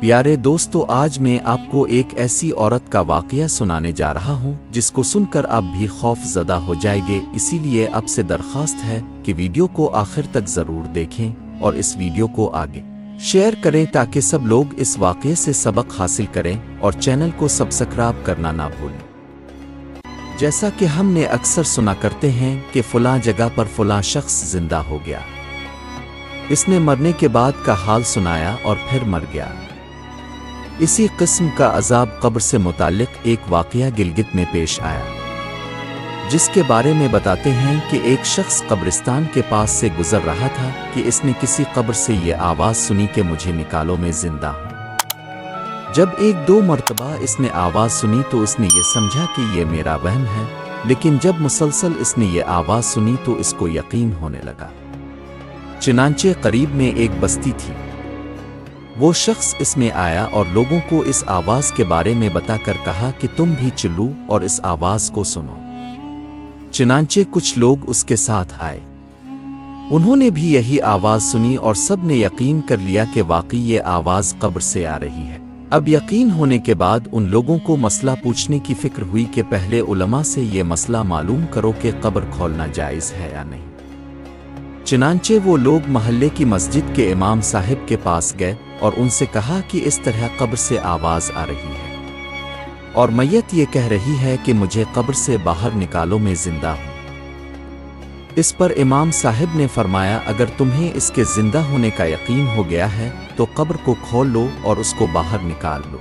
پیارے دوستو، آج میں آپ کو ایک ایسی عورت کا واقعہ سنانے جا رہا ہوں جس کو سن کر آپ بھی خوف زدہ ہو جائیں گے۔ اسی لیے آپ سے درخواست ہے کہ ویڈیو کو آخر تک ضرور دیکھیں اور اس ویڈیو کو آگے شیئر کریں تاکہ سب لوگ اس واقعے سے سبق حاصل کریں، اور چینل کو سبسکرائب کرنا نہ بھولیں۔ جیسا کہ ہم نے اکثر سنا کرتے ہیں کہ فلاں جگہ پر فلاں شخص زندہ ہو گیا، اس نے مرنے کے بعد کا حال سنایا اور پھر مر گیا۔ اسی قسم کا عذاب قبر سے متعلق ایک واقعہ گلگت میں پیش آیا، جس کے بارے میں بتاتے ہیں کہ ایک شخص قبرستان کے پاس سے گزر رہا تھا کہ اس نے کسی قبر سے یہ آواز سنی کہ مجھے نکالو، میں زندہ ہوں۔ جب ایک دو مرتبہ اس نے آواز سنی تو اس نے یہ سمجھا کہ یہ میرا وہم ہے، لیکن جب مسلسل اس نے یہ آواز سنی تو اس کو یقین ہونے لگا۔ چنانچہ قریب میں ایک بستی تھی، وہ شخص اس میں آیا اور لوگوں کو اس آواز کے بارے میں بتا کر کہا کہ تم بھی چلو اور اس آواز کو سنو۔ چنانچہ کچھ لوگ اس کے ساتھ آئے، انہوں نے بھی یہی آواز سنی اور سب نے یقین کر لیا کہ واقعی یہ آواز قبر سے آ رہی ہے۔ اب یقین ہونے کے بعد ان لوگوں کو مسئلہ پوچھنے کی فکر ہوئی کہ پہلے علماء سے یہ مسئلہ معلوم کرو کہ قبر کھولنا جائز ہے یا نہیں۔ چنانچہ وہ لوگ محلے کی مسجد کے امام صاحب کے پاس گئے اور ان سے کہا کہ اس طرح قبر سے آواز آ رہی ہے اور میت یہ کہہ رہی ہے کہ مجھے قبر سے باہر نکالو، میں زندہ ہوں۔ اس پر امام صاحب نے فرمایا، اگر تمہیں اس کے زندہ ہونے کا یقین ہو گیا ہے تو قبر کو کھول لو اور اس کو باہر نکال لو۔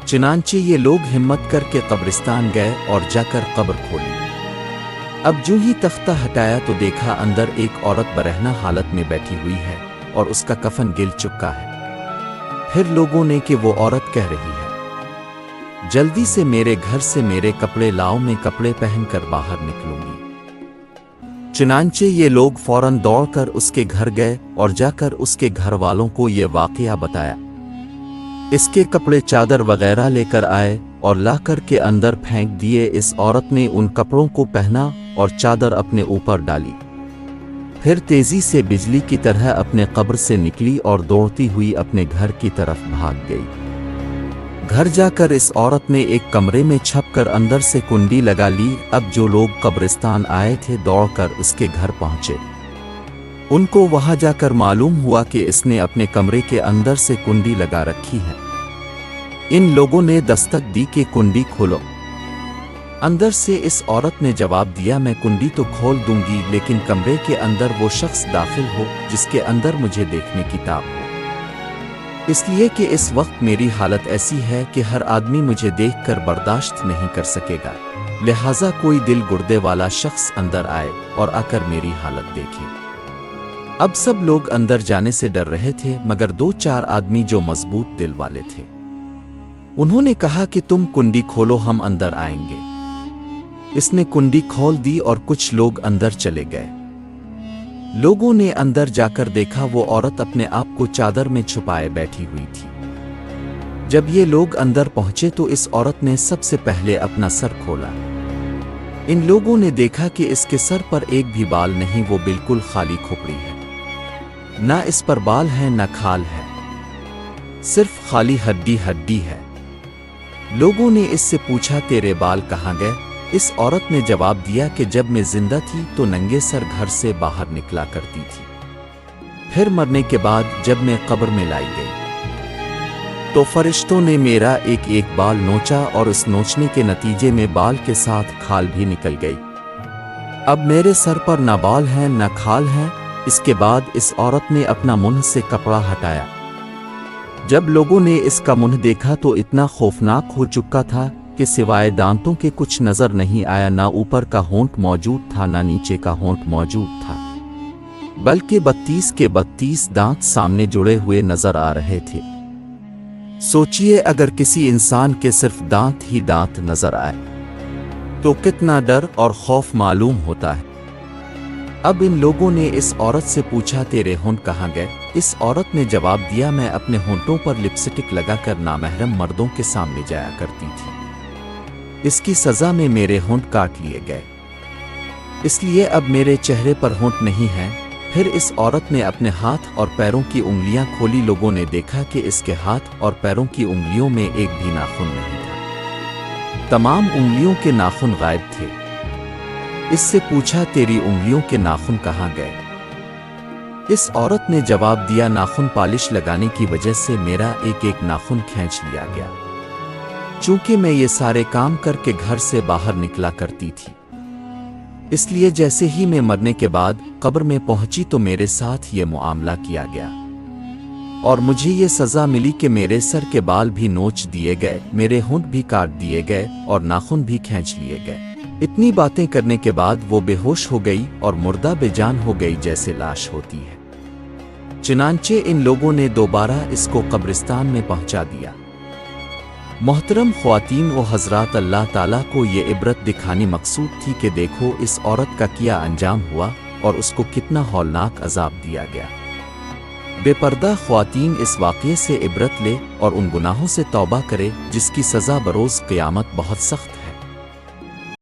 چنانچہ یہ لوگ ہمت کر کے قبرستان گئے اور جا کر قبر کھولی۔ اب جو ہی تختہ ہٹایا تو دیکھا اندر ایک عورت برہنہ حالت میں بیٹھی ہوئی ہے اور اس کا کفن گل چکا ہے۔ پھر لوگوں نے کہ وہ عورت کہہ رہی ہے، جلدی سے میرے گھر سے میرے کپڑے لاؤ، میں کپڑے پہن کر باہر نکلوں گی۔ چنانچہ یہ لوگ فوراً دوڑ کر اس کے گھر گئے اور جا کر اس کے گھر والوں کو یہ واقعہ بتایا۔ اس کے کپڑے چادر وغیرہ لے کر آئے اور لا کر کے اندر پھینک دیے۔ اس عورت نے ان کپڑوں کو پہنا اور چادر اپنے اوپر ڈالی، پھر تیزی سے بجلی کی طرح اپنے قبر سے نکلی اور دوڑتی ہوئی اپنے گھر کی طرف بھاگ گئی۔ گھر جا کر اس عورت نے ایک کمرے میں چھپ کر اندر سے کنڈی لگا لی۔ اب جو لوگ قبرستان آئے تھے دوڑ کر اس کے گھر پہنچے، ان کو وہاں جا کر معلوم ہوا کہ اس نے اپنے کمرے کے اندر سے کنڈی لگا رکھی ہے۔ ان لوگوں نے دستک دی کہ کنڈی کھولو۔ اندر سے اس عورت نے جواب دیا، میں کنڈی تو کھول دوں گی، لیکن کمرے کے اندر وہ شخص داخل ہو جس کے اندر مجھے دیکھنے کی تاب ہو، اس لیے کہ اس وقت میری حالت ایسی ہے کہ ہر آدمی مجھے دیکھ کر برداشت نہیں کر سکے گا، لہٰذا کوئی دل گردے والا شخص اندر آئے اور آ کر میری حالت دیکھے۔ اب سب لوگ اندر جانے سے ڈر رہے تھے مگر دو چار آدمی جو مضبوط دل والے تھے، انہوں نے کہا کہ تم کنڈی کھولو، ہم اندر آئیں گے۔ اس نے کنڈی کھول دی اور کچھ لوگ اندر چلے گئے۔ لوگوں نے اندر جا کر دیکھا وہ عورت اپنے آپ کو چادر میں چھپائے بیٹھی ہوئی تھی۔ جب یہ لوگ اندر پہنچے تو اس عورت نے سب سے پہلے اپنا سر کھولا۔ ان لوگوں نے دیکھا کہ اس کے سر پر ایک بھی بال نہیں، وہ بالکل خالی کھوپڑی ہے، نہ اس پر بال ہے نہ کھال ہے، صرف خالی ہڈی ہے۔ لوگوں نے اس سے پوچھا، تیرے بال کہاں گئے؟ اس عورت نے جواب دیا کہ جب میں زندہ تھی تو ننگے سر گھر سے باہر نکلا کرتی تھی، پھر مرنے کے بعد جب میں قبر میں لائی گئی تو فرشتوں نے میرا ایک ایک بال نوچا اور اس نوچنے کے نتیجے میں بال کے ساتھ کھال بھی نکل گئی۔ اب میرے سر پر نہ بال ہیں نہ کھال ہیں۔ اس کے بعد اس عورت نے اپنا منہ سے کپڑا ہٹایا۔ جب لوگوں نے اس کا منہ دیکھا تو اتنا خوفناک ہو چکا تھا کہ سوائے دانتوں کے کچھ نظر نہیں آیا، نہ اوپر کا ہونٹ موجود تھا نہ نیچے کا ہونٹ موجود تھا، بلکہ 32 کے 32 دانت سامنے جڑے ہوئے نظر آ رہے تھے۔ سوچئے اگر کسی انسان کے صرف دانت ہی دانت نظر آئے تو کتنا ڈر اور خوف معلوم ہوتا ہے۔ اب ان لوگوں نے اس عورت سے پوچھا، تیرے ہونٹ کہاں گئے؟ اس عورت نے جواب دیا، میں اپنے ہونٹوں پر لپسٹک لگا کر نامحرم مردوں کے سامنے جایا کرتی تھی، اس کی سزا میں میرے ہونٹ کاٹ لیے گئے، اس لیے اب میرے چہرے پر ہونٹ نہیں ہیں۔ پھر اس عورت نے اپنے ہاتھ اور پیروں کی انگلیاں کھولی۔ لوگوں نے دیکھا کہ اس کے ہاتھ اور پیروں کی انگلیوں میں ایک بھی ناخن نہیں تھا، تمام انگلیوں کے ناخن غائب تھے۔ اس سے پوچھا تیری انگلیوں کے ناخن کہاں گئے؟ اس عورت نے جواب دیا ناخن پالش لگانے کی وجہ سے میرا ایک ایک ناخن کھینچ لیا گیا، چونکہ میں یہ سارے کام کر کے گھر سے باہر نکلا کرتی تھی، اس لیے جیسے ہی میں مرنے کے بعد قبر میں پہنچی تو میرے ساتھ یہ معاملہ کیا گیا اور مجھے یہ سزا ملی کہ میرے سر کے بال بھی نوچ دیے گئے، میرے ہونٹ بھی کاٹ دیے گئے اور ناخن بھی کھینچ لیے گئے۔ اتنی باتیں کرنے کے بعد وہ بے ہوش ہو گئی اور مردہ بے جان ہو گئی جیسے لاش ہوتی ہے۔ چنانچہ ان لوگوں نے دوبارہ اس کو قبرستان میں پہنچا دیا۔ محترم خواتین و حضرات، اللہ تعالیٰ کو یہ عبرت دکھانی مقصود تھی کہ دیکھو اس عورت کا کیا انجام ہوا اور اس کو کتنا ہولناک عذاب دیا گیا۔ بے پردہ خواتین اس واقعے سے عبرت لے اور ان گناہوں سے توبہ کرے جس کی سزا بروز قیامت بہت سخت ہے۔